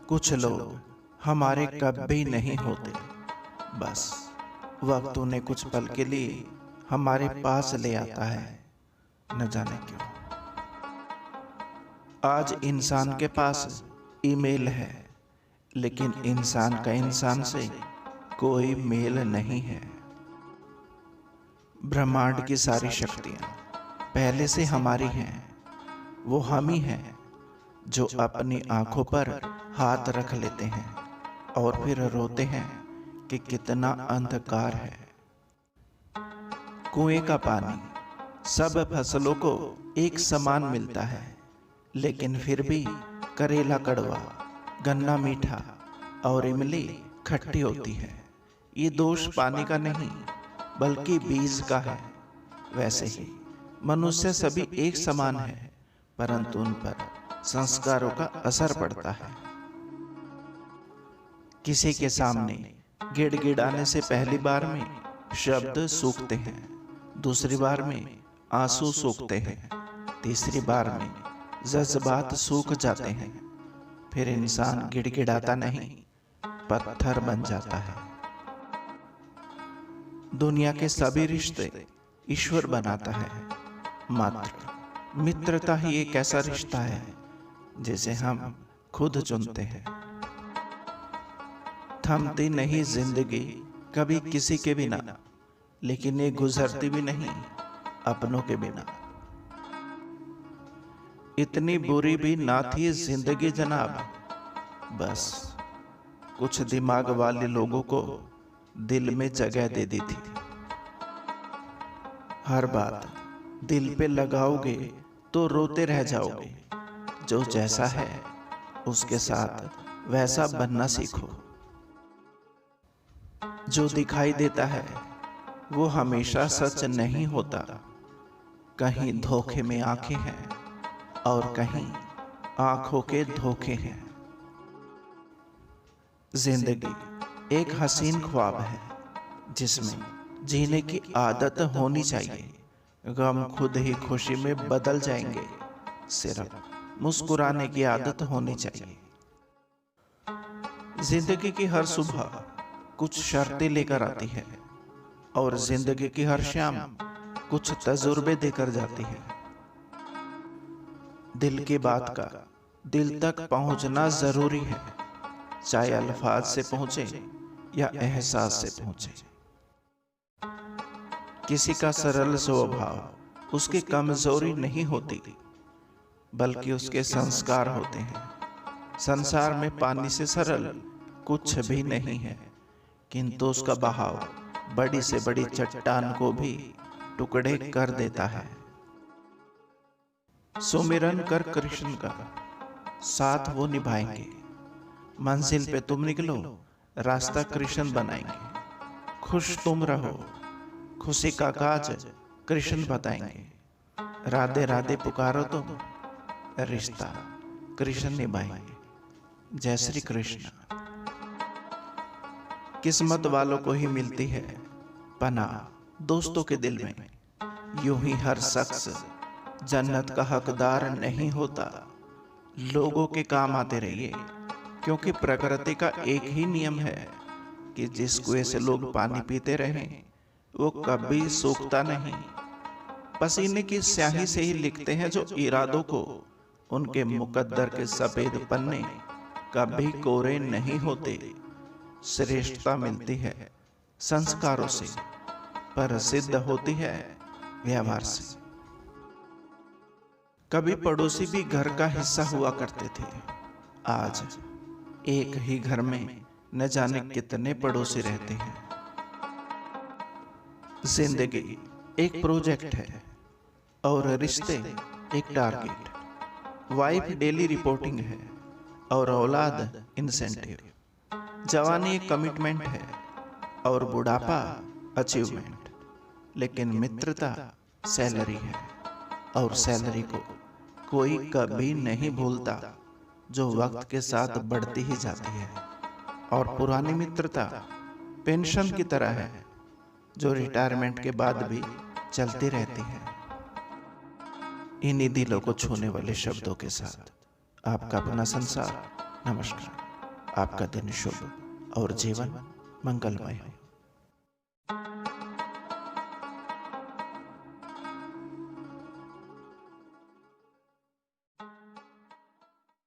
कुछ लोग हमारे कभी नहीं होते, बस वक्त उन्हें कुछ पल के लिए हमारे पास ले आता है, न जाने क्यों। आज इंसान के पास ईमेल है, लेकिन इंसान का इंसान से कोई मेल नहीं है। ब्रह्मांड की सारी शक्तियां पहले से हमारी हैं, वो हम ही हैं जो अपनी आंखों पर हाथ रख लेते हैं और फिर रोते हैं कि कितना अंधकार है। कुएं का पानी सब फसलों को एक समान मिलता है, लेकिन फिर भी करेला कड़वा, गन्ना मीठा और इमली खट्टी होती है। ये दोष पानी का नहीं, बल्कि बीज का है। वैसे ही मनुष्य सभी एक समान है, परंतु उन पर संस्कारों का असर पड़ता है। किसी के सामने गिड़गिड़ाने से पहली बार में शब्द सूखते हैं, दूसरी बार में आंसू सूखते हैं, तीसरी बार में जज्बात सूख जाते हैं। फिर इंसान गिड़गिड़ाता नहीं, पत्थर बन जाता है। दुनिया के सभी रिश्ते ईश्वर बनाता है, मात्र मित्रता ही एक ऐसा रिश्ता है जिसे हम खुद चुनते हैं। थमती नहीं जिंदगी कभी किसी के बिना, लेकिन ये गुजरती भी नहीं अपनों के बिना। इतनी बुरी भी ना थी जिंदगी जनाब, बस कुछ दिमाग वाले लोगों को दिल में जगह दे दी थी। हर बात दिल पे लगाओगे तो रोते रह जाओगे। जो जैसा है उसके साथ वैसा बनना सीखो। जो दिखाई देता है वो हमेशा सच नहीं होता। कहीं धोखे में आंखें हैं और कहीं आंखों के धोखे हैं। जिंदगी एक हसीन ख्वाब है जिसमें जीने की आदत होनी चाहिए। गम खुद ही खुशी में बदल जाएंगे, सिर्फ मुस्कुराने की आदत होनी चाहिए। जिंदगी की हर सुबह कुछ शर्तें लेकर आती है और जिंदगी की हर शाम कुछ तजुर्बे देकर जाती है। दिल की बात का दिल तक पहुंचना जरूरी है, चाहे अल्फाज से पहुंचे या एहसास से पहुंचे। किसी का सरल स्वभाव उसकी कमजोरी नहीं होती, बल्कि उसके संस्कार होते हैं। संसार में पानी से सरल कुछ भी नहीं है, किंतु उसका बहाव बड़ी से बड़ी चट्टान को भी टुकड़े कर देता है। सुमिरन कर कृष्ण का, साथ वो निभाएंगे। मंजिल पे तुम निकलो, रास्ता कृष्ण बनाएंगे। खुश तुम रहो, खुशी का काज कृष्ण बताएंगे। राधे राधे पुकारो तुम, रिश्ता कृष्ण निभाएंगे। जय श्री कृष्ण। किस्मत वालों को ही मिलती है पनाह दोस्तों के दिल में। यूं ही हर शख्स जन्नत का हकदार नहीं होता। लोगों के काम आते रहिए, क्योंकि प्रकृति का एक ही नियम है कि जिस कुएं से लोग पानी पीते रहें वो कभी सूखता नहीं। पसीने की स्याही से ही लिखते हैं जो इरादों को, उनके मुकद्दर के सफेद पन्ने कभी कोरे नहीं होते। श्रेष्ठता मिलती है संस्कारों से, पर सिद्ध होती है व्यवहार से। कभी पड़ोसी भी घर का हिस्सा हुआ करते थे, आज एक ही घर में न जाने कितने पड़ोसी रहते हैं। जिंदगी एक प्रोजेक्ट है और रिश्ते एक टारगेट। वाइफ डेली रिपोर्टिंग है और औलाद इंसेंटिव। जवानी एक कमिटमेंट है और बुढ़ापा अचीवमेंट। लेकिन मित्रता सैलरी है और सैलरी को कोई कभी नहीं भूलता, जो वक्त के साथ बढ़ती ही जाती है। और पुरानी मित्रता पेंशन की तरह है, जो रिटायरमेंट के बाद भी चलती रहती है। इन्हीं दिलों को छूने वाले शब्दों के साथ आपका अपना संसार। नमस्कार। आपका दिन शुभ और जीवन मंगलमय हो।